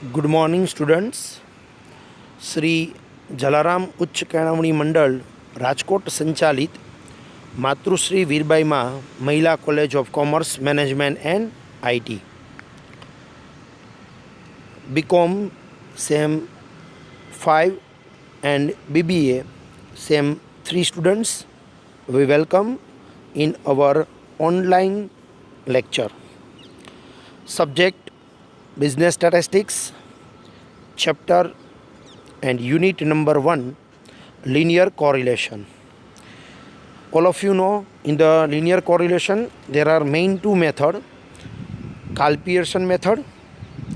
Good morning students. Shri Jalaram Uchch Kelavani Mandal Rajkot संचालित Matrushri Virbai Maa Mahila college of commerce management and IT BCom sem 5 and BBA sem 3 students we welcome in our online lecture. Subject business statistics, chapter and unit number 1 linear correlation. All of you know in the linear correlation there are main two methods, Karl Pearson method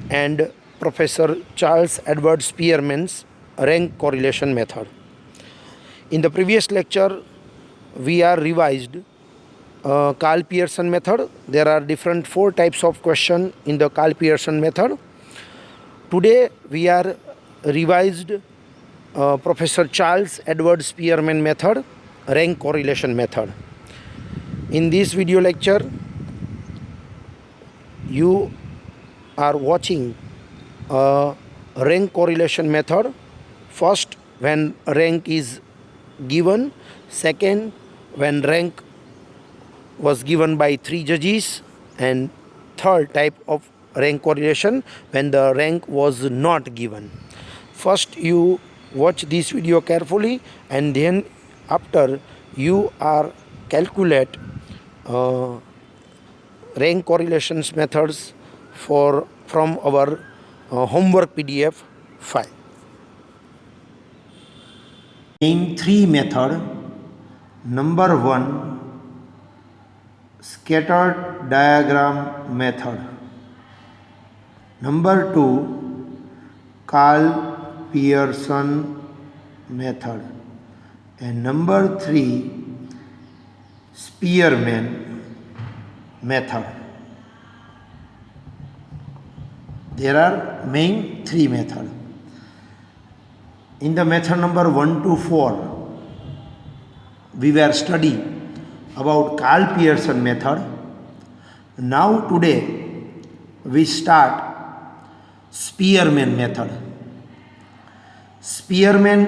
and Professor Charles Edward Spearman's rank correlation method. In the previous lecture we are revised Karl Pearson method. There are different 4 types of question in the Karl Pearson method. Today we are revised Professor Charles Edward Spearman method, rank correlation method. In this video lecture you are watching rank correlation method. First, when rank is given. Second, when rank was given by 3 judges. And third type of rank correlation, when the rank was not given. First you watch this video carefully, and then after you are calculate rank correlations methods from our homework PDF file. Main 3 method. Number 1, scattered diagram method. Number 2, Karl Pearson method. And number 3, Spearman method. There are main 3 methods. In the method number 1 to 4, we were studying about Karl Pearson method. Now today we start Spearman method. Spearman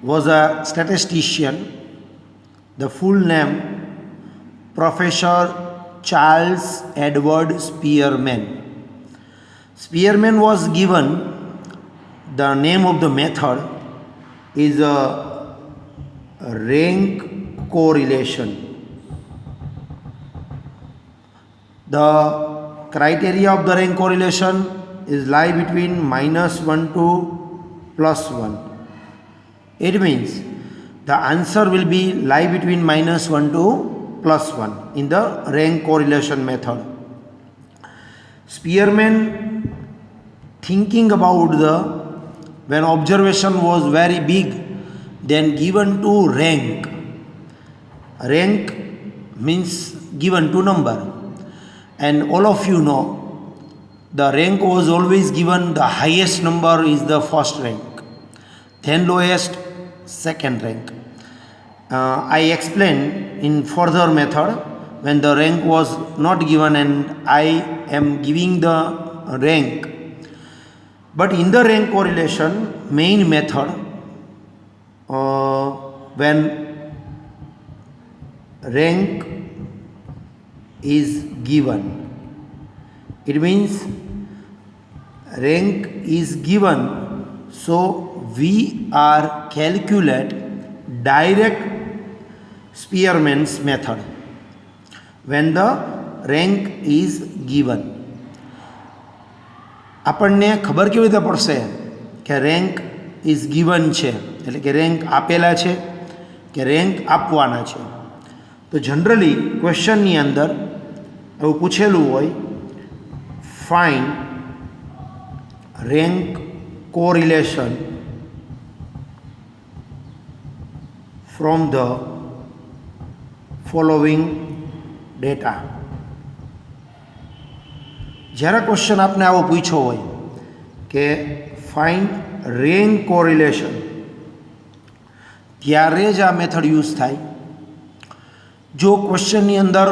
was a statistician. The full name Professor Charles Edward Spearman. Spearman was given the name of the method is a rank correlation. The criteria of the rank correlation is lie between -1 to +1. It means the answer will be lie between -1 to +1 in the rank correlation method. Spearman thinking about when observation was very big, then given to rank. Rank means given to number, and all of you know the rank was always given the highest number is the first rank, then lowest second rank. I explained in further method when the rank was not given and I am giving the rank. But in the rank correlation main method, when rank is given, it means rank is given, so we are calculate direct Spearman's method when the rank is given. આપણને ખબર કેવી રીતે પડશે કે rank is given છે, એટલે કે rank આપેલા છે કે રેન્ક આપવાના છે? તો જનરલી ક્વેશ્ચનની અંદર એવું પૂછેલું હોય, find rank correlation from the following data. જ્યારે ક્વેશ્ચન આપને આવો પૂછ્યો હોય કે ફાઇન્ડ રેન્ક કોરિલેશન, ત્યારે જ આ મેથડ યુઝ થાય. જો ક્વેશ્ચનની અંદર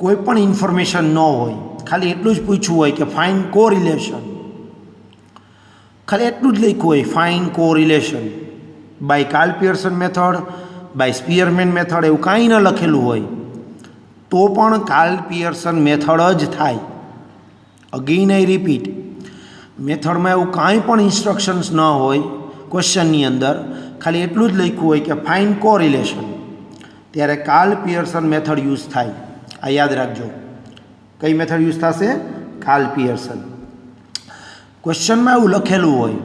કોઈ પણ ઇન્ફોર્મેશન ન હોય ખાલી એટલું જ પૂછવું હોય કે ફાઇન્ડ કોરિલેશન, ખાલી એટલું જ લખ્યું હોય find correlation by Karl Pearson method, by Spearman method, એવું કાંઈ ન લખેલું હોય તો પણ કાર્લ પિયર્સન મેથડ જ થાય. અગેઇન આઈ રિપીટ, મેથડમાં એવું કાંઈ પણ ઇન્સ્ટ્રક્શન્સ ન હોય ક્વેશ્ચનની અંદર, ખાલી એટલું જ લખ્યું હોય કે ફાઇન્ડ કોરિલેશન, ત્યારે કાર્લ પિયર્સન મેથડ યુઝ થાય. આ યાદ રાખજો. કઈ મેથડ યુઝ થશે? Karl Pearson. ક્વેશ્ચનમાં એવું લખેલું હોય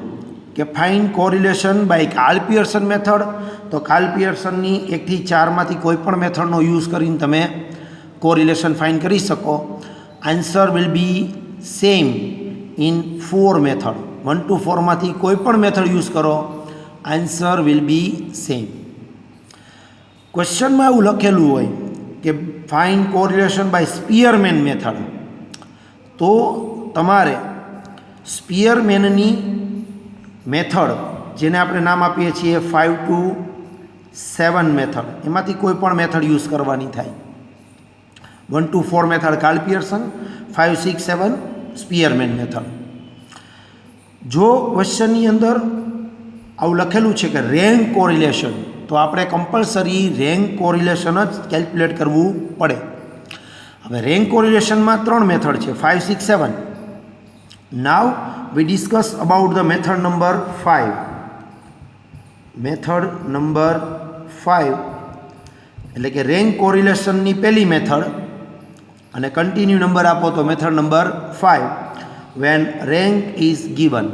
કે find correlation by Karl Pearson method, તો કાર્લ પિયર્સનની 1 થી 4માંથી કોઈ પણ મેથડનો યુઝ કરીને તમે કોરિલેશન ફાઇન્ડ કરી શકો. Answer will be same in 4 method. 1 to 4માંથી કોઈ પણ મેથડ યુઝ કરો, આન્સર વિલ બી સેમ. ક્વેશ્ચનમાં એવું લખેલું હોય કે find correlation by Spearman method, તો તમારે સ્પીયરમેનની મેથડ, જેને આપણે નામ આપીએ છીએ 5 to 7 મેથડ, એમાંથી કોઈ પણ મેથડ યુઝ કરવાની થાય. 1 to 4 method Karl Pearson, 5, 6, 7 Spearman method. જો ક્વેશ્ચનની અંદર આવું લખેલું છે કે રેન્ક કોરિલેશન, તો આપણે કમ્પલસરી રેન્ક કોરિલેશન જ કેલ્ક્યુલેટ કરવું પડે. હવે રેન્ક કોરિલેશનમાં 3 મેથડ છે, 5, 6, 7. Now we discuss about the method number 5. Method number 5 એટલે કે રેન્ક કોરિલેશનની પહેલી મેથડ, અને કન્ટિન્યુ નંબર આપો તો method number 5 when rank is given.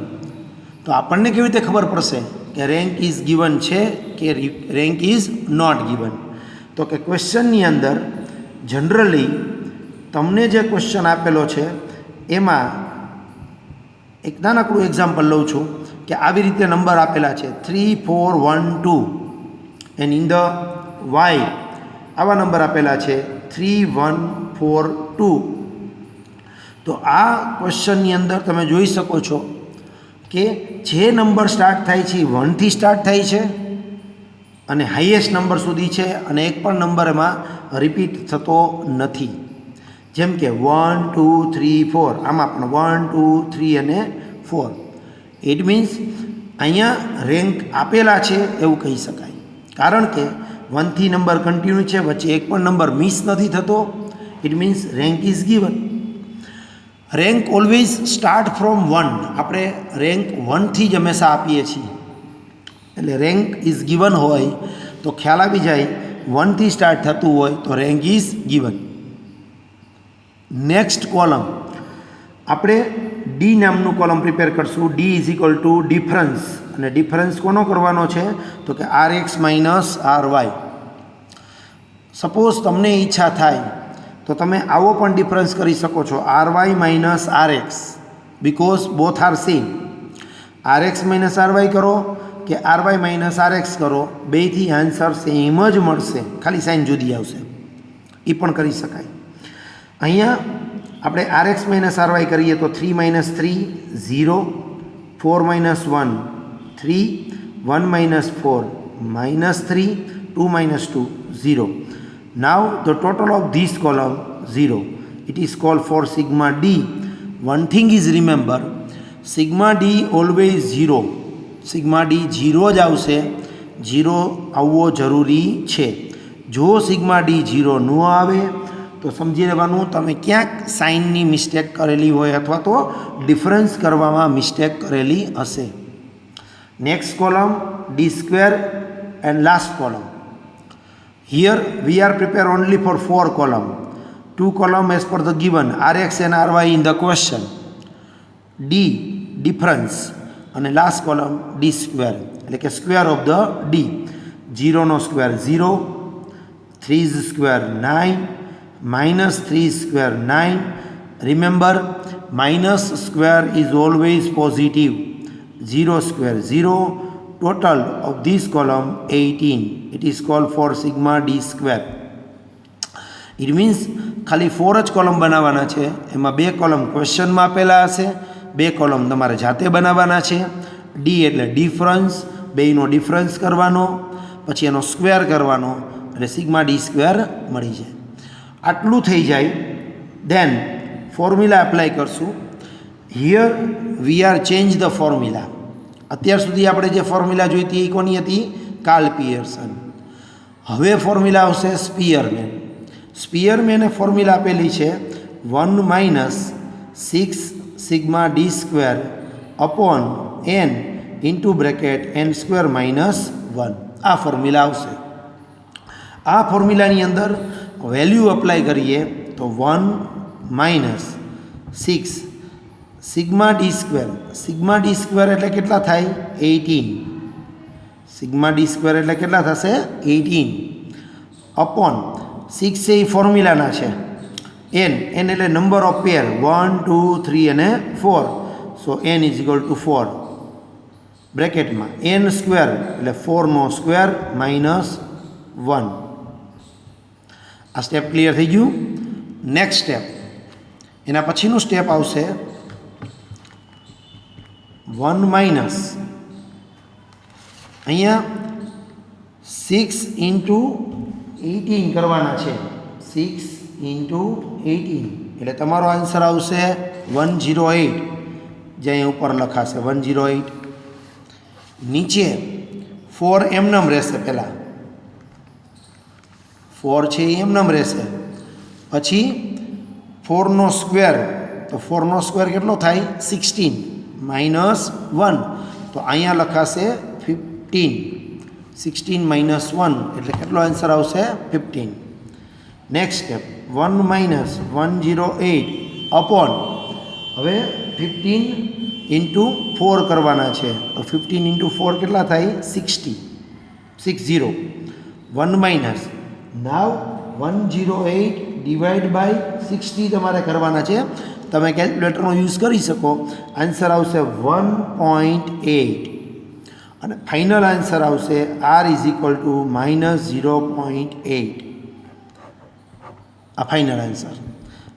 તો આપણને કેવી રીતે ખબર પડશે કે રેન્ક ઇઝ ગિવન છે કે રેન્ક ઇઝ નોટ ગિવન? તો કે ક્વેશ્ચનની અંદર જનરલી તમને જે ક્વેશ્ચન આપેલો છે એમાં એક નાનકડું એક્ઝામ્પલ લઉં છું કે આવી રીતે નંબર આપેલા છે 3, 4, 1, 2 એન્ડ ઇન ધ વાય આવા નંબર આપેલા છે 3, 1, 4, 2. તો આ ક્વેશ્ચનની અંદર તમે જોઈ શકો છો કે જે નંબર સ્ટાર્ટ થાય છે 1 થી સ્ટાર્ટ થાય છે અને હાઈએસ્ટ નંબર સુધી છે, અને એક પણ નંબર એમાં રિપીટ થતો નથી. જેમ કે 1, 2, 3, 4, આમાં પણ 1, 2, 3 અને 4. ઇટ મીન્સ અહીંયા રેન્ક આપેલા છે એવું કહી શકાય, કારણ કે 1 થી નંબર કન્ટિન્યુ છે, વચ્ચે એક પણ નંબર મિસ નથી થતો. It means rank is given. Rank always start from 1. આપણે રેન્ક 1 થી જ હંમેશા આપીએ છીએ, એટલે રેન્ક ઇઝ ગિવન હોય તો ખ્યાલ આવી જાય 1 થી સ્ટાર્ટ થતું હોય તો rank is given. Next column આપણે ડી નામનું કોલમ પ્રિપેર કરશું. D is equal two difference, અને ડિફરન્સ કોનો કરવાનો છે તો કે RX માઇનસ RY. સપોઝ તમને ઈચ્છા થાય તો તમે આવો પણ ડિફરન્સ કરી શકો છો, RY minus RX, because both are same. RX minus RY કરો કે RY માઇનસ RX કરો, બેથી આન્સર સેમ જ મળશે, ખાલી સાઇન જુદી આવશે. એ પણ કરી શકાય. અહીંયા આપણે RX માઇનસ RY કરીએ તો 3 minus 3 0, 4 minus 1 3, 1 minus 4 minus 3, 2 minus 2 0. Now the total of this column 0. It is called for sigma D. One thing is remember, sigma D always 0. Sigma D 0 જ આવશે, 0 આવવો જરૂરી છે. જો સિગ્મા D 0 ન આવે તો સમજી લેવાનું તમે ક્યાંક સાઇનની મિસ્ટેક કરેલી હોય અથવા તો ડિફરન્સ કરવામાં મિસ્ટેક કરેલી હશે. Next column D square and last column. Here we are prepared only for 4 column. 2 column as per the given RX and RY in the question. D difference અને last column D square એટલે કે square of the D. 0 no square 0, 3's square 9, minus 3's square 9. Remember, minus square is always positive. 0 square 0. Total of this column 18. It is called for sigma D square. It means ખાલી 4 જ column બનાવવાના છે, એમાં 2 column ક્વેશ્ચનમાં આપેલા હશે, 2 column તમારે જાતે બનાવવાના છે. ડી એટલે ડિફરન્સ, બેયનો ડિફરન્સ કરવાનો, પછી એનો સ્ક્વેર કરવાનો, એટલે સિગ્મા ડી સ્ક્વેર મળી જાય. આટલું થઈ જાય. દેન ફોર્મ્યુલા એપ્લાય કરશું. Here we are change the formula. અત્યાર સુધી આપણે જે ફોર્મ્યુલા જોઈતી એ કોની હતી? Karl Pearson. હવે ફોર્મ્યુલા આવશે સ્પિયરમેન. સ્પિયરમેને ફોર્મ્યુલા આપેલી છે 1 minus 6 sigma d square upon n into bracket n square minus 1. આ ફોર્મ્યુલા આવશે. આ ફોર્મ્યુલાની અંદર વેલ્યુ અપ્લાય કરીએ તો 1 minus 6 sigma d square. Sigma d square એટલે કેટલા થાય? 18. સિગ્મા ડી સ્ક્વેર એટલે કેટલા થશે? 18 અપોન 6 છે એ ફોર્મ્યુલાના છે. એન એટલે નંબર ઓફ પેર 1 2 3 અને 4. So n is equal to 4 બ્રેકેટમાં એન સ્ક્વેર એટલે 4નો સ્ક્વેર માઇનસ 1. આ સ્ટેપ ક્લિયર થઈ ગયું. નેક્સ્ટ સ્ટેપ, એના પછીનું સ્ટેપ આવશે 1 માઇનસ અહીંયા 6 ઇન્ટુ 18 કરવાના છે. 6 ઇન્ટુ 18 એટલે તમારો આન્સર આવશે 108, જે અહીંયા ઉપર લખાશે 108. નીચે 4 એમનેમ રહેશે. પહેલાં 4 છે એ એમનેમ રહેશે. પછી 4નો સ્ક્વેર, તો 4નો સ્ક્વેર કેટલો થાય? 16 માઇનસ 1, તો અહીંયા લખાશે 15. 16 માઇનસ 1 એટલે કેટલો આન્સર આવશે? 15. નેક્સ્ટ સ્ટેપ 1 માઇનસ 108 અપોન, હવે 15 ઇન્ટુ 4 કરવાના છે. તો 15 ઇન્ટુ 4 કેટલા થાય? 60. 1 માઇનસ નાવ 108 ડિવાઈડ બાય 60 તમારે કરવાના છે. તમે કેલ્ક્યુલેટરનો યુઝ કરી શકો. આન્સર આવશે 1.8 અને ફાઇનલ આન્સર આવશે r is equal to minus 0.8. આ ફાઇનલ આન્સર.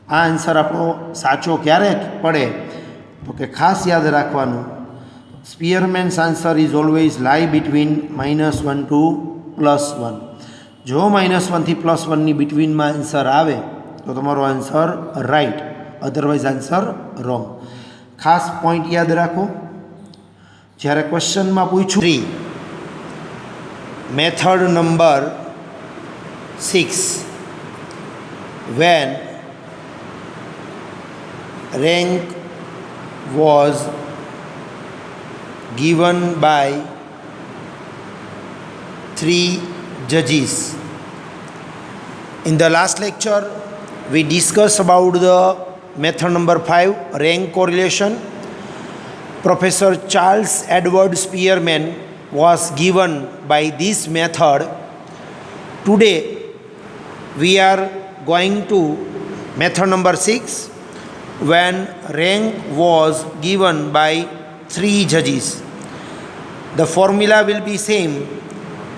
આ આન્સર આપણો સાચો ક્યારે પડે? તો કે ખાસ યાદ રાખવાનું, સ્પિયરમેન્સ આન્સર ઇઝ ઓલવેઝ લાઈ બિટવીન -1 ટુ +1. જો -1 થી +1ની બિટવીનમાં આન્સર આવે તો તમારો answer right, otherwise answer wrong. ખાસ પોઈન્ટ યાદ રાખો. જ્યારે ક્વેશ્ચનમાં પૂછ્યું 3 method number 6 when rank was given by 3 judges. In the last lecture we discussed about the method number 5, rank correlation. Professor Charles Edward Spearman was given by this method. Today we are going to method number 6 when rank was given by 3 judges. The formula will be same.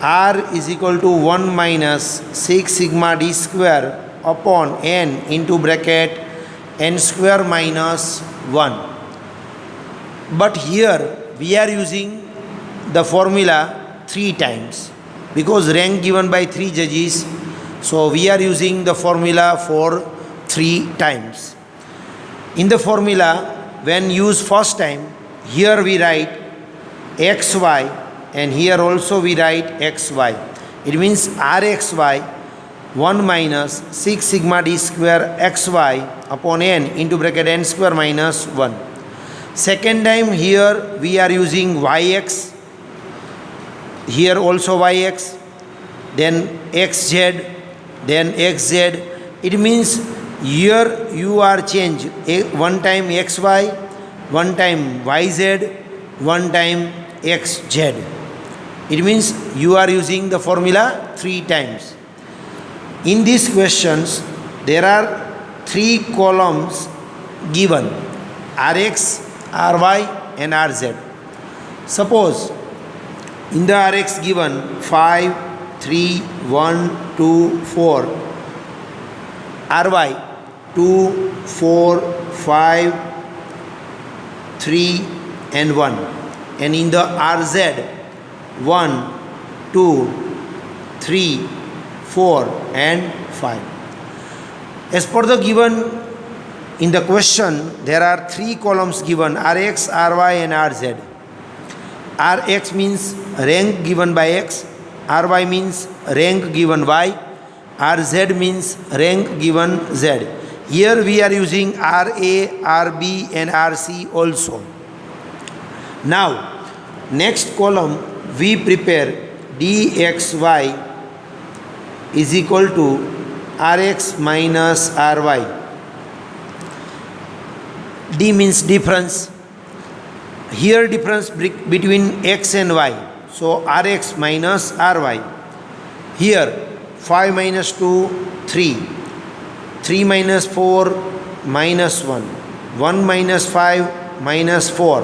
R is equal to 1 minus 6 sigma d square upon n into bracket n square minus 1. But here we are using the formula 3 times because rank given by 3 judges, so we are using the formula for 3 times. In the formula, when used first time, here we write xy and here also we write xy. It means rxy 1 minus 6 sigma d square xy upon n into bracket n square minus 1. Second time here we are using yx, here also yx, then xz, then xz. It means here you are change one time xy, one time yz, one time xz. It means you are using the formula 3 times. In these questions there are 3 columns given: rx, ry and rz. Suppose in the rx given 5, 3, 1, 2, 4, ry 2, 4, 5, 3 and 1, and in the rz 1, 2, 3, 4 and 5. As per the given In the question, there are three columns given, Rx, Ry and Rz. Rx means rank given by X, Ry means rank given Y, Rz means rank given Z. Here we are using Ra, Rb and Rc also. Now, next column we prepare dxy is equal to Rx minus Ry. D means difference. Here difference between x and y. So Rx minus Ry. Here 5 minus 2, 3. 3 minus 4, minus 1. 1 minus 5, minus 4.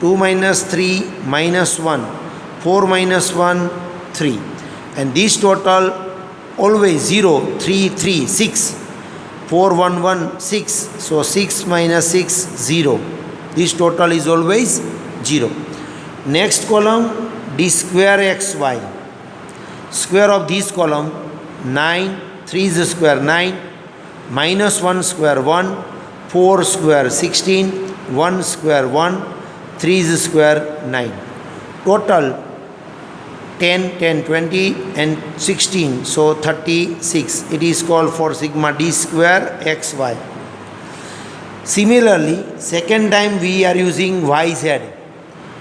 2 minus 3, minus 1. 4 minus 1, 3. And this total always 0, 3, 3, 6. 4, 1, 1, 6. So 6 minus 6, 0. This total is always 0. Next column, d square xy. Square of this column, 9. 3 is the square, 9. Minus 1 square, 1. 4 square, 16. 1 square, 1. 3 is the square, 9. Total 10, 10, 20 and 16, so 36. It is called for sigma d square xy. Similarly, second time we are using yz.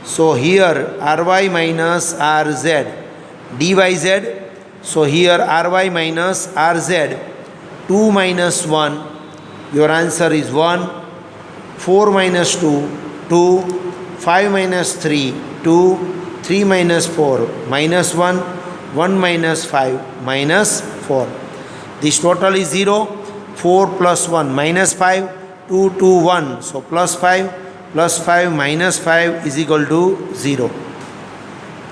So here ry minus rz, dyz. So here ry minus rz, 2 minus 1, your answer is 1. 4 minus 2, 2. 5 minus 3, 2. 3 minus 4, minus 1, 1 minus 5, minus 4. This total is 0, 4 plus 1, minus 5, 2, 2, 1. So plus 5, minus 5 is equal to 0.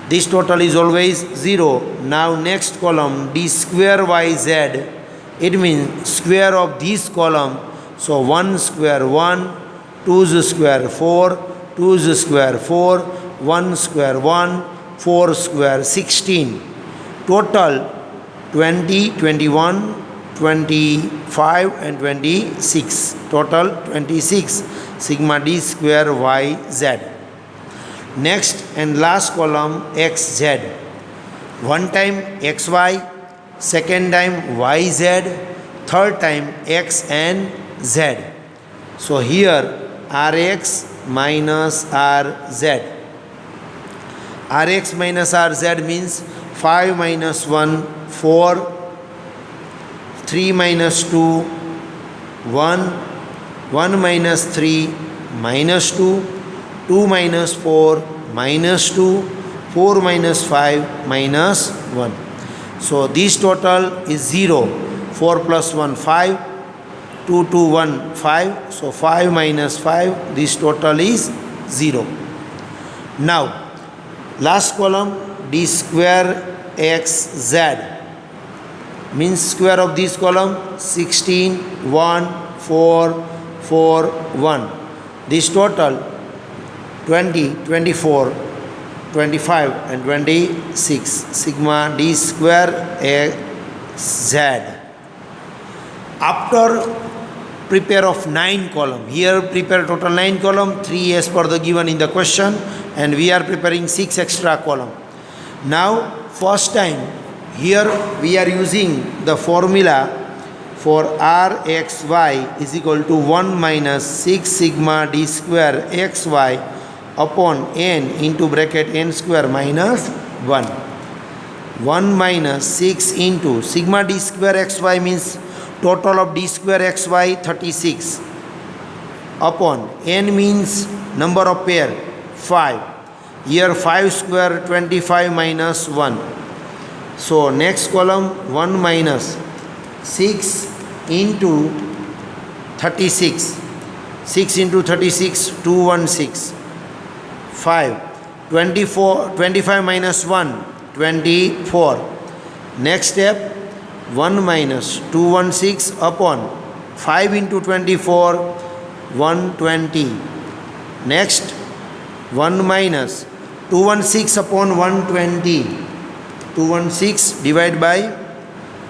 This total is always 0. Now next column, d square yz, it means square of this column. So 1 square 1, 2's square 4, 2's square 4, 1 square 1, 4 square 16. Total 20, 21, 25 and 26. Total 26. Sigma d square yz. Next and last column xz. One time xy, second time yz, third time x and z. So here rx minus rz. Rx minus rz means 5 minus 1, 4, 3 minus 2, 1, 1 minus 3, minus 2, 2 minus 4, minus 2, 4 minus 5, minus 1. So this total is 0. 4 plus 1, 5. 2, 2, 1, 5. So 5 minus 5, this total is 0. Now, last column, d square xz means square of this column, 16, 1, 4, 4, 1. This total 20, 24, 25 and 26. Sigma d square xz. After prepare of 9 column. Here prepare total 9 column, 3 as per the given in the question, and we are preparing 6 extra column. Now first time here we are using the formula for Rxy is equal to 1 minus 6 sigma d square xy upon n into bracket n square minus 1. 1 minus 6 into sigma d square xy means total of d square xy 36 upon n means number of pair 5. Here 5 square 25 minus 1. So next column 1 minus 6 into 36. 6 into 36 216. 5. 25 minus 1 24. Next step 1 minus 216 upon 5 into 24 120. Next 1 minus 216 upon 120. 216 divided by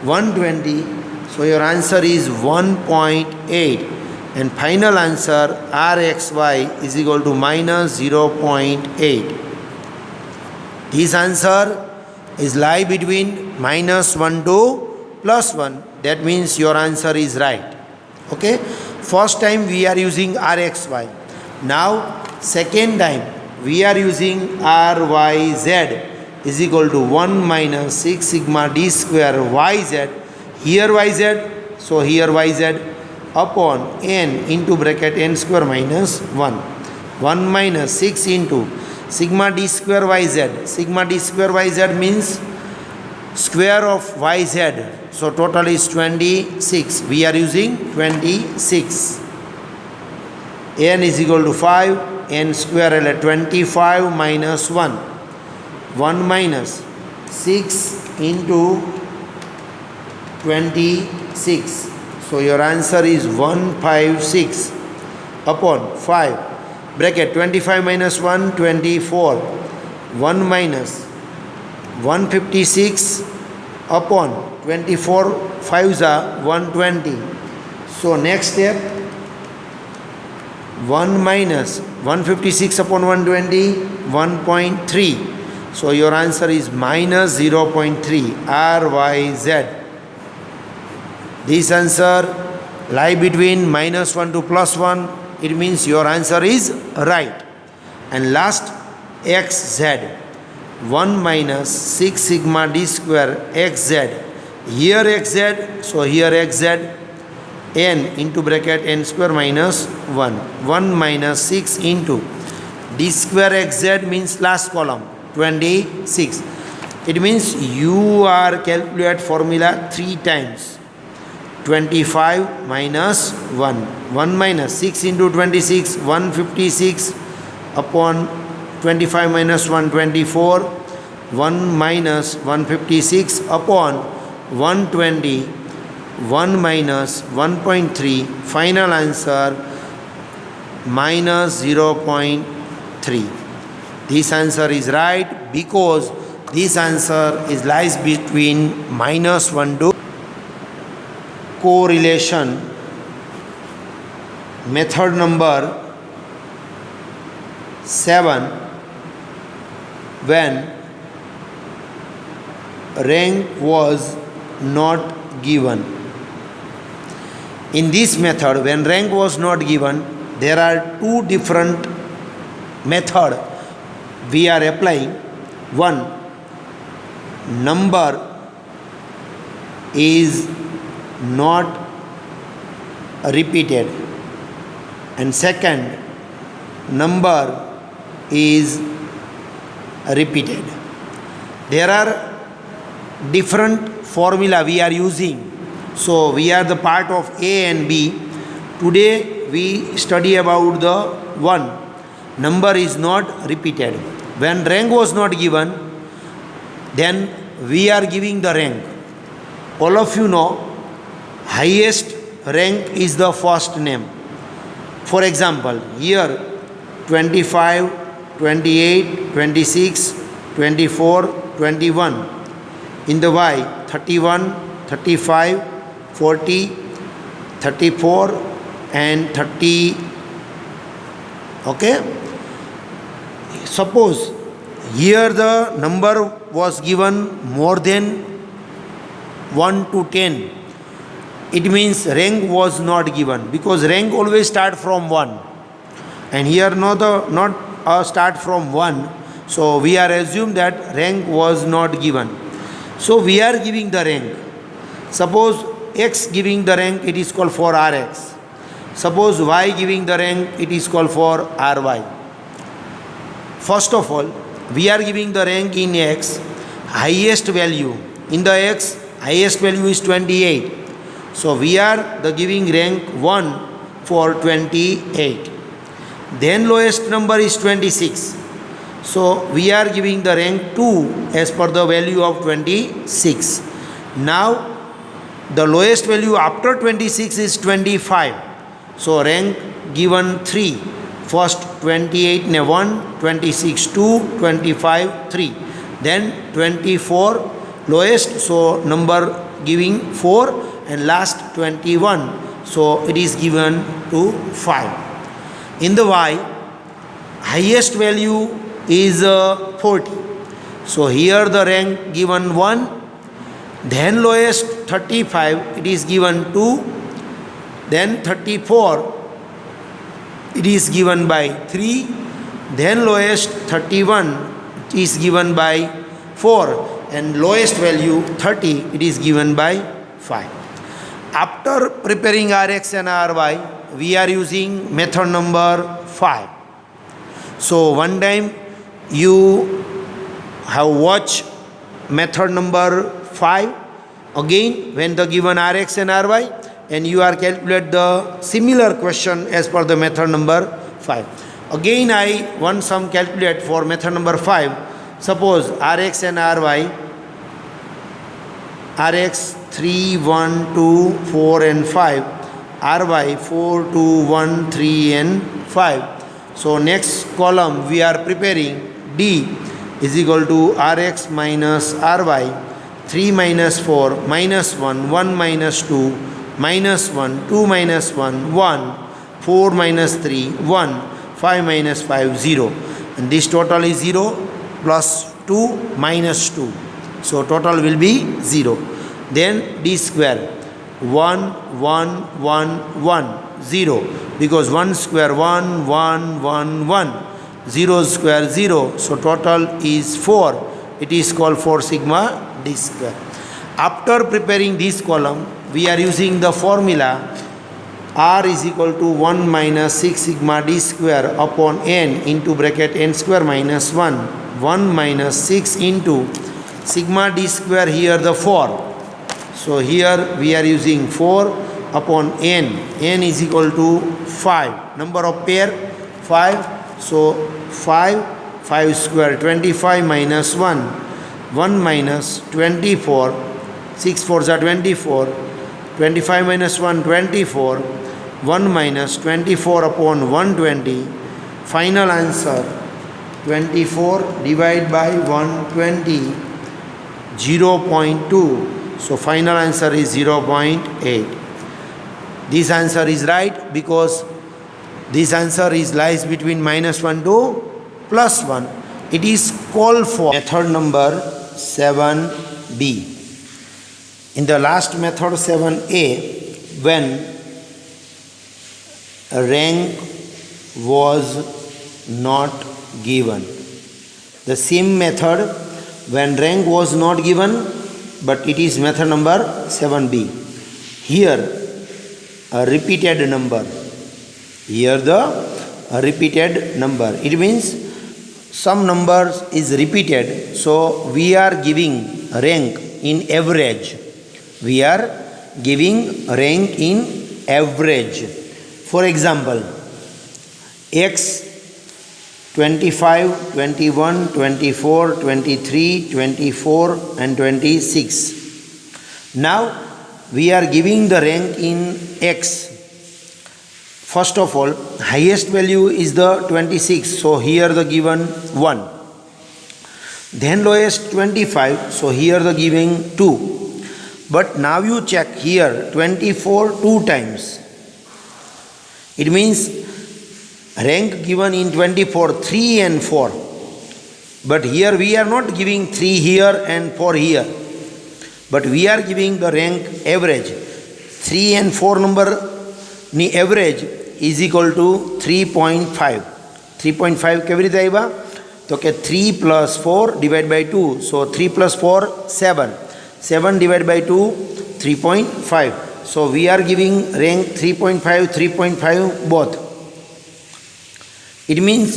120. So your answer is 1.8. and final answer Rxy is equal to minus 0.8. This answer is lie between minus 1 to plus 1. That means your answer is right. Okay, first time we are using Rxy. Now second time we are using Ryz is equal to 1 minus 6 sigma d square yz. Here yz, so here yz upon n into bracket n square minus 1. 1 minus 6 into sigma d square yz. Sigma d square yz means square of yz. So total is 26. We are using 26. N is equal to 5. N square is 25 minus 1. 1 minus 6 into 26. So your answer is 156 upon 5. Bracket 25 minus 1, 24. 1 minus 156 upon 24, 5s are 120. So next step, 1 minus 156 upon 120, 1.3. So your answer is minus 0.3, Ryz. This answer lie between minus 1 to plus 1. It means your answer is right. And last, xz. 1 minus 6 sigma d square xz. Here xz, so here xz. N into bracket n square minus 1. 1 minus 6 into d square xz means last column, 26. It means you are calculate formula 3 times. 25 minus 1. 1 minus 6 into 26, 156 upon 25 minus 1, 24. 1 minus 156 upon 120. 1 minus 1.3. Final answer minus 0.3. This answer is right because this answer is lies between minus 1 to correlation. Method number 7, when rank was not given. In this method, when rank was not given, there are two different methods we are applying. One, number is not repeated, and second, number is repeated. There are different formula we are using. So we are the part of A and B. Today we study about the one. Number is not repeated. When rank was not given, then we are giving the rank. All of you know, highest rank is the first name. For example, here 25, 28, 26, 24, 21. In the Y, 31, 35, 40, 34 and 30. Okay? Suppose here the number was given more than 1 to 10. It means rank was not given, because rank always start from 1. And here not start from 1. So we are assumed that rank was not given. So we are giving the rank. Suppose X giving the rank, it is called for Rx. Suppose Y giving the rank, it is called for Ry. First of all, we are giving the rank in X, highest value. In the X, highest value is 28. So we are giving rank 1 for 28. Then lowest number is 26. So we are giving the rank 2 as per the value of 26. Now the lowest value after 26 is 25. So rank given 3. First 28 1, 26 2, 25 3. Then 24 lowest, so number giving 4, and last 21. so it is given to 5. In the y, highest value is 40. So here the rank given 1, then lowest 35, it is given 2, then 34, it is given by 3, then lowest 31, it is given by 4, and lowest value 30, it is given by 5. After preparing Rx and Ry, we are using method number 5. So one time you have watched method number 5 again when the given Rx and Ry, and you are calculate the similar question as per the method number 5. Again I want some calculate for method number 5. Suppose Rx and Ry, Rx 3, 1, 2, 4 and 5, Ry 4, 2, 1, 3 and 5. So next column we are preparing D is equal to Rx minus Ry, 3 minus 4 minus 1, 1 minus 2 minus 1, 2 minus 1, 1, 4 minus 3, 1, 5 minus 5, 0. And this total is 0 plus 2 minus 2. So total will be 0. Then D square, 1, 1, 1, 1, 0. Because 1 square 1, 1, 1, 1. 0 square 0. So total is 4. It is called 4 sigma D square. After preparing this column, we are using the formula R is equal to 1 minus 6 sigma D square upon n into bracket n square minus 1. 1 minus 6 into sigma D square, here the 4. So here we are using 4 upon n. N is equal to 5. Number of pair 5. So 5 square 25 minus 1. 1 minus 24. 6 4s are 24. 25 minus 1, 24. 1 minus 24 upon 120. Final answer 24 divided by 120, 0.2. So final answer is 0.8. This answer is right because this answer lies between minus 1 to plus 1. It is called for method number 7b. In the last method 7a, when rank was not given. The same method when rank was not given, but it is method number 7b. Here a repeated number. Here the repeated number. It means some numbers is repeated. So we are giving rank in average. We are giving rank in average. For example, x 25, 21, 24, 23, 24 and 26. Now we are giving the rank in x. First of all, highest value is the 26. So here the given 1. Then lowest 25. So here the giving 2. But now you check here 24 2 times. It means rank given in 24 3 and 4. But here we are not giving 3 here and 4 here. But we are giving the rank average. 3 and 4 number ni average is equal to 3.5. 3.5 કેવી રીતે આવ્યા? તો કે 3 plus 4 divided by 2. So 3 plus 4 7. 7 divided by 2 3.5. So we are giving rank 3.5 3.5 both. It means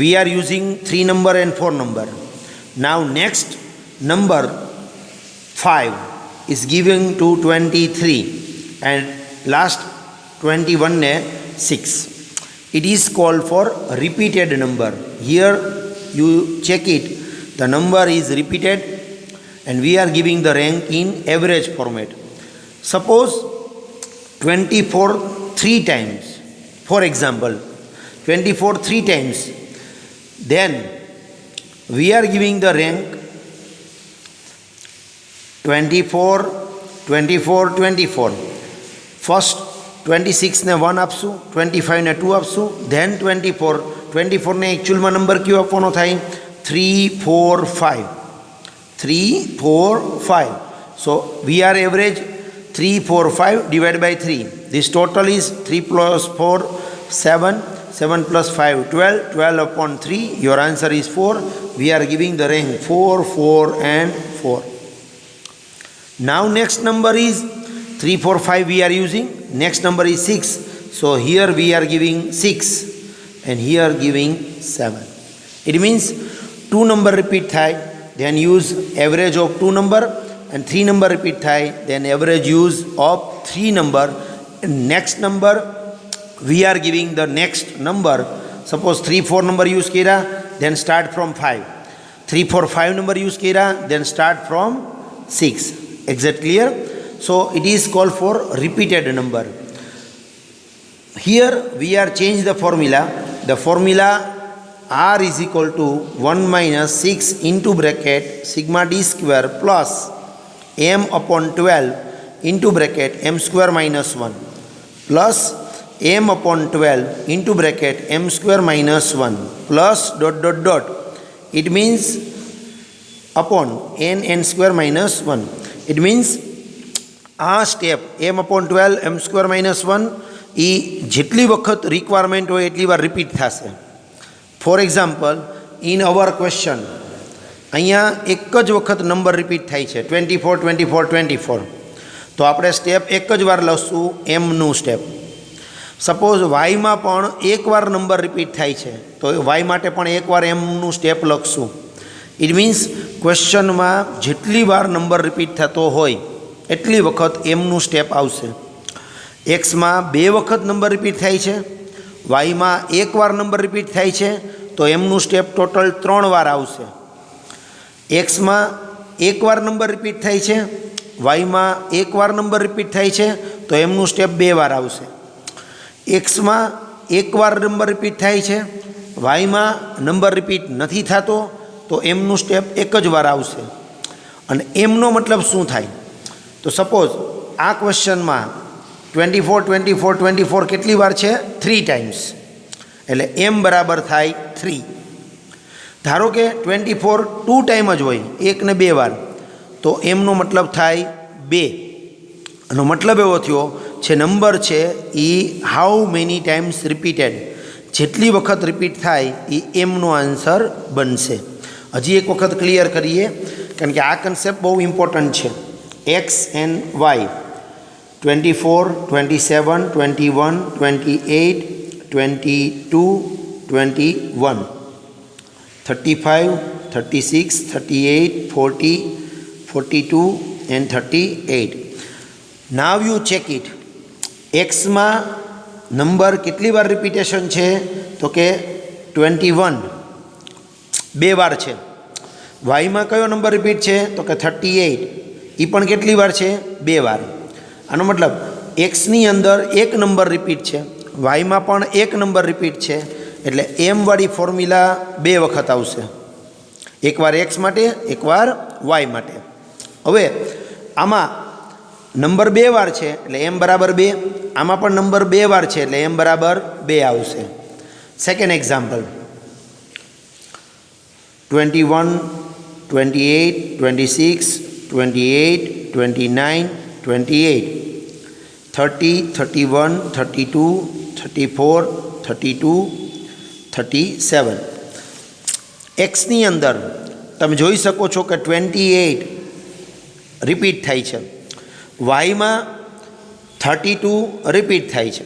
we are using 3 number and 4 number. Now next number 5 is given to 23 and last 21 ne 6. It is called for repeated number. Here you check it. The number is repeated and we are giving the rank in average format. Suppose 24 3 times. For example, 24 3 times. Then we are giving the rank 24, 24, 24. First 26 ને 1 આપશું, 25 ને 2 આપશું, than 24 ને એકચ્યુઅલમાં number કયો આપવાનો થાય? 3 4 5. 3 4 5. So we are average 3 4 5 divided by 3. This total is 3 plus 4 7, 7 plus 5 12, 12 upon 3. Your answer is 4. We are giving the rank 4 4 and 4. Now next number is 3 4 5 we are using. Next number is 6. So here we are giving 6 and here giving 7. It means 2 number repeat thai, then use average of 2 number, and 3 number repeat thai, then average use of 3 number. And next number we are giving the next number. Suppose 3 4 number use kira, then start from 5. 3 4 5 number use kira, then start from 6. Exact clear? So it is called for repeated number. Here we are change the formula. The formula r is equal to 1 minus 6 into bracket sigma d square plus m upon 12 into bracket m square minus 1 plus m upon 12 into bracket m square minus 1 plus dot dot dot. It means upon n square minus 1. It means આ step m upon 12 m square minus 1 એ જેટલી વખત requirement હોય એટલી વાર repeat થશે. For example, in our question અહીંયા એક જ વખત નંબર રિપીટ થાય છે 24 24 24. તો આપણે સ્ટેપ એક જ વાર લખશું એમનું સ્ટેપ. સપોઝ વાયમાં પણ એકવાર નંબર રિપીટ થાય છે તો વાય માટે પણ એકવાર એમનું સ્ટેપ લખશું. ઇટ મીન્સ ક્વેશ્ચનમાં જેટલી વાર નંબર રિપીટ થતો હોય એટલી વખત એમનું સ્ટેપ આવશે. એક્સમાં 2 વખત નંબર રિપીટ થાય છે, વાયમાં એકવાર નંબર રિપીટ થાય છે તો એમનું સ્ટેપ ટોટલ 3 વાર આવશે. એક્સમાં એકવાર નંબર રિપીટ થાય છે, વાયમાં એકવાર નંબર રિપીટ થાય છે તો એમનું સ્ટેપ 2 વાર આવશે. એક્સમાં એકવાર નંબર રિપીટ થાય છે, વાયમાં નંબર રિપીટ નથી થતો તો એમનું સ્ટેપ એક જ વાર આવશે. અને એમનો મતલબ શું થાય? તો સપોઝ આ ક્વેશ્ચનમાં 24 24 24 કેટલી વાર છે? 3 ટાઈમ્સ. એટલે એમ બરાબર થાય 3. ધારો કે 24 2 ટાઈમ જ હોય, 1 ને 2 વાર, તો એમનો મતલબ થાય 2. એનો મતલબ એવો થયો છે નંબર છે એ હાઉ મેની ટાઈમ્સ રિપીટેડ, જેટલી વખત રિપીટ થાય એ એમનો આન્સર બનશે. હજી એક વખત ક્લિયર કરીએ કારણ કે આ કન્સેપ્ટ બહુ ઇમ્પોર્ટન્ટ છે. X and y 24 27 21 28 22 21 35 36 38 40 42 and 38. Now you check it. એક્સમાં નંબર કેટલી વાર રિપીટેશન છે? તો કે 21 2 વાર છે. વાયમાં કયો નંબર રિપીટ છે? તો કે 38, એ પણ કેટલી વાર છે? 2 વાર. આનો મતલબ એક્સની અંદર એક નંબર રિપીટ છે, વાયમાં પણ એક નંબર રિપીટ છે, એટલે એમવાળી ફોર્મ્યુલા 2 વખત આવશે. એકવાર એક્સ માટે, એકવાર વાય માટે. હવે આમાં નંબર 2 વાર છે એટલે એમ બરાબર 2, આમાં પણ નંબર 2 વાર છે એટલે એમ બરાબર 2 આવશે. Second example 21 28 26 28 29 28 30 31 32 34 32 37. એક્સની અંદર તમે જોઈ શકો છો કે 28 રિપીટ થાય છે, વાયમાં 32 રિપીટ થાય છે.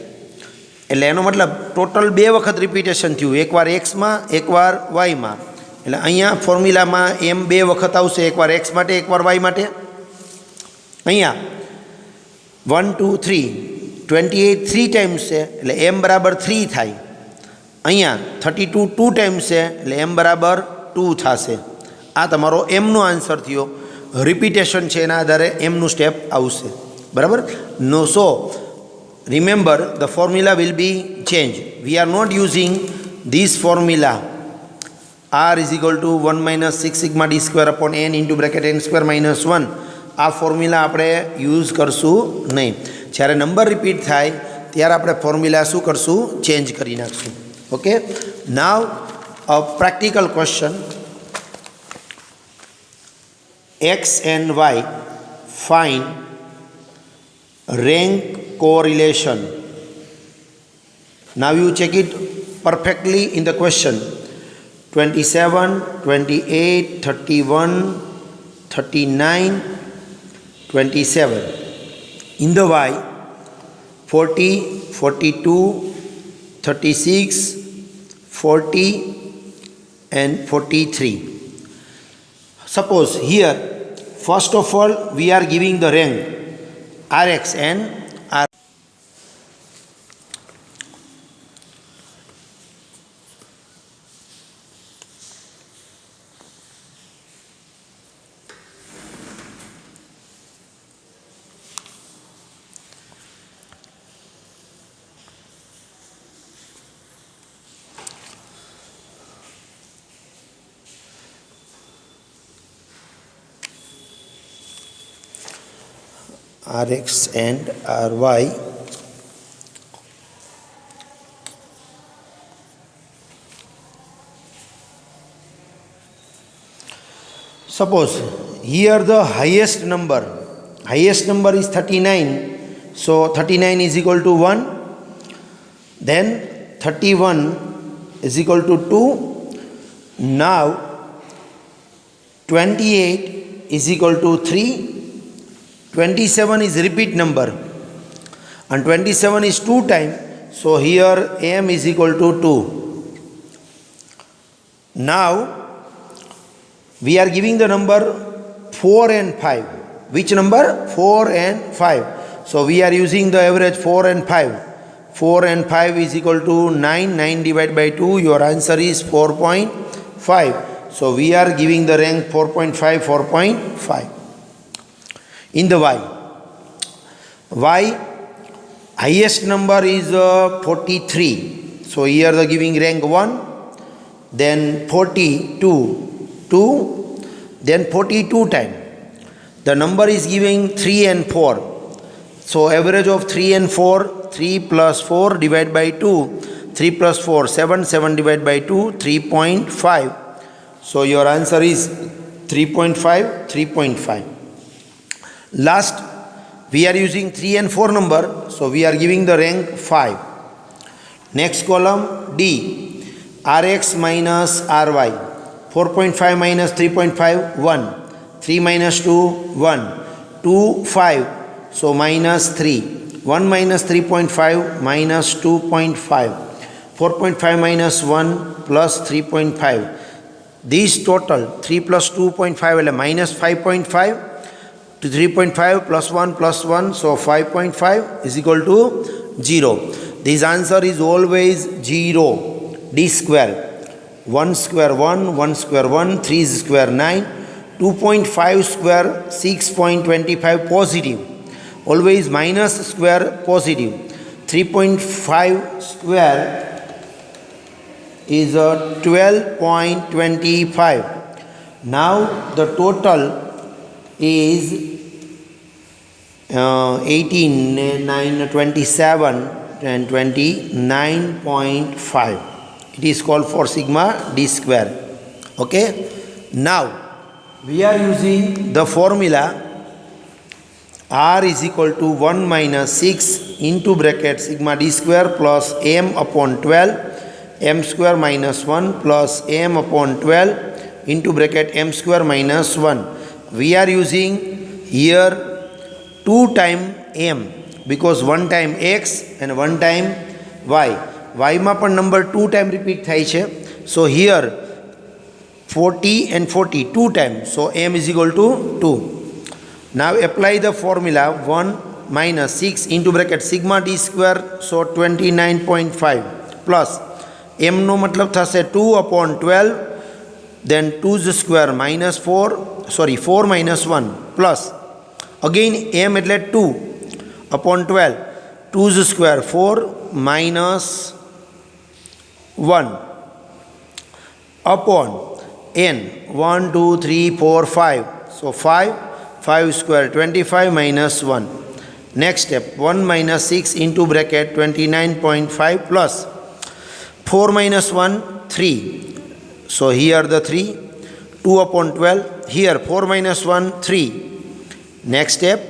એટલે એનો મતલબ ટોટલ 2 વખત રિપીટેશન થયું, એકવાર એક્સમાં એકવાર વાયમાં. એટલે અહીંયા ફોર્મ્યુલામાં એમ 2 વખત આવશે, એકવાર એક્સ માટે એકવાર વાય માટે. અહીંયા 1 2 3 28 3 ટાઈમ્સ છે એટલે એમ બરાબર 3 થાય. અહીંયા 32 2 ટાઈમ્સ છે એટલે એમ બરાબર 2 થશે. આ તમારો એમનો આન્સર થયો. રિપીટેશન છે એના આધારે એમનું સ્ટેપ આવશે. બરાબર? No. So remember the formula will be change. We are not using this formula r is equal to 1 minus 6 sigma d square upon n into bracket n square minus 1. આ formula આપણે use કરશું નહીં. જ્યારે number repeat થાય ત્યારે આપણે formula શું કરશું? ચેન્જ કરી નાખશું. Okay, now a practical question. X and Y, find rank correlation. Now you check it perfectly in the question. 27, 28, 31, 39, 27. In the Y, 40, 42, 36, 40 and 43. Suppose here, first of all, we are giving the rank Rx and R. Rx and Ry. Suppose here the highest number is 39, so 39 is equal to 1, then 31 is equal to 2, now 28 is equal to 3, 27 is repeat number and 27 is 2 times, so here m is equal to 2. Now we are giving the number 4 and 5. Which number? 4 and 5. So we are using the average 4 and 5. 4 and 5 is equal to 9. 9 divided by 2, your answer is 4.5. So we are giving the rank 4.5, 4.5. In the Y, highest number is 43. So here the giving rank 1, then 42, 2, then 42 times. The number is giving 3 and 4. So average of 3 and 4, 3 plus 4 divided by 2, 3 plus 4, 7, 7 divided by 2, 3.5. So your answer is 3.5, 3.5. Last, we are using 3 and 4 number, so we are giving the rank 5. Next column, D, Rx minus Ry. 4.5 minus 3.5, 1. 3 minus 2, 1. 2, 5, so minus 3. 1 minus 3.5 minus 2.5. 4.5 minus 1 plus 3.5. This total, 3 plus 2.5 minus 5.5. To 3.5 plus 1, so 5.5 is equal to 0. This answer is always 0. D square. 1 square 1, 1 square 1, 3 square 9, 2.5 square 6.25 positive. Always minus square positive. 3.5 square is 12.25. Now the total is 18, 9, 27 and 29.5. It is called for sigma D square. Okay. Now we are using the formula R is equal to 1 minus 6 into bracket sigma D square plus m upon 12, m square minus 1 plus m upon 12 into bracket m square minus 1. We are using here 2 time m because 1 time x and 1 time y. Y માં પણ number 2 time repeat થાય છે. So here 40 and 40 2 times. So m is equal to 2. Now apply the formula 1 minus 6 into bracket sigma d square, so 29.5 plus m નો મતલબ થશે 2 upon 12, then 2's square minus 4 minus 1 plus again m એટલે 2 upon 12, 2's square 4 minus 1 upon n 1, 2, 3, 4, 5. So 5 square 25 minus 1. Next step, 1 minus 6 into bracket 29.5 plus 4 minus 1, 3. So here the 3, 2 upon 12. Here 4 minus 1, 3. Next step,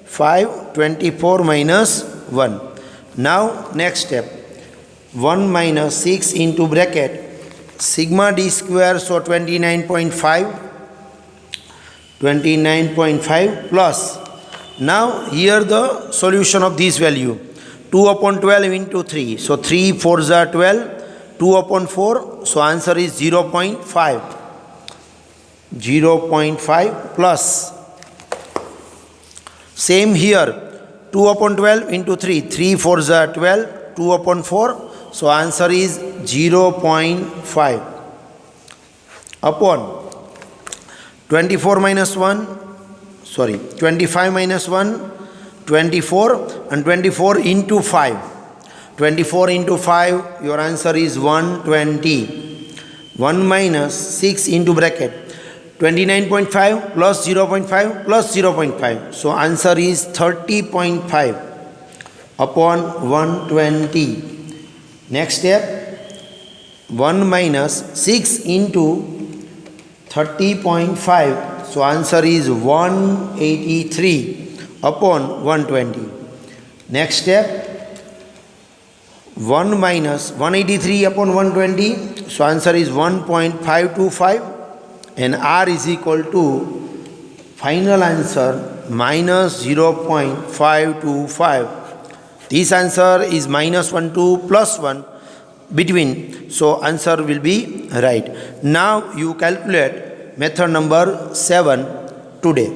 5, 24 minus 1. Now next step, 1 minus 6 into bracket sigma d square, so 29.5 plus. Now here the solution of this value, 2 upon 12 into 3. So 3 4s are 12, 2 upon 4. So answer is 0.5. 0.5 plus. Same here, 2 upon 12 into 3. 3 4s are 12, 2 upon 4. So answer is 0.5 upon 24 minus 1. 25 minus 1, 24, and 24 into 5. 24 into 5, your answer is 120. 1 minus 6 into bracket 29.5 plus 0.5 plus 0.5. So answer is 30.5 upon 120. Next step, 1 minus 6 into 30.5. So answer is 183 upon 120. Next step, 1 minus 183 upon 120. So answer is 1.525, and R is equal to final answer minus 0.525. This answer is minus 1 to plus 1 between. So answer will be right. Now you calculate method number 7 today.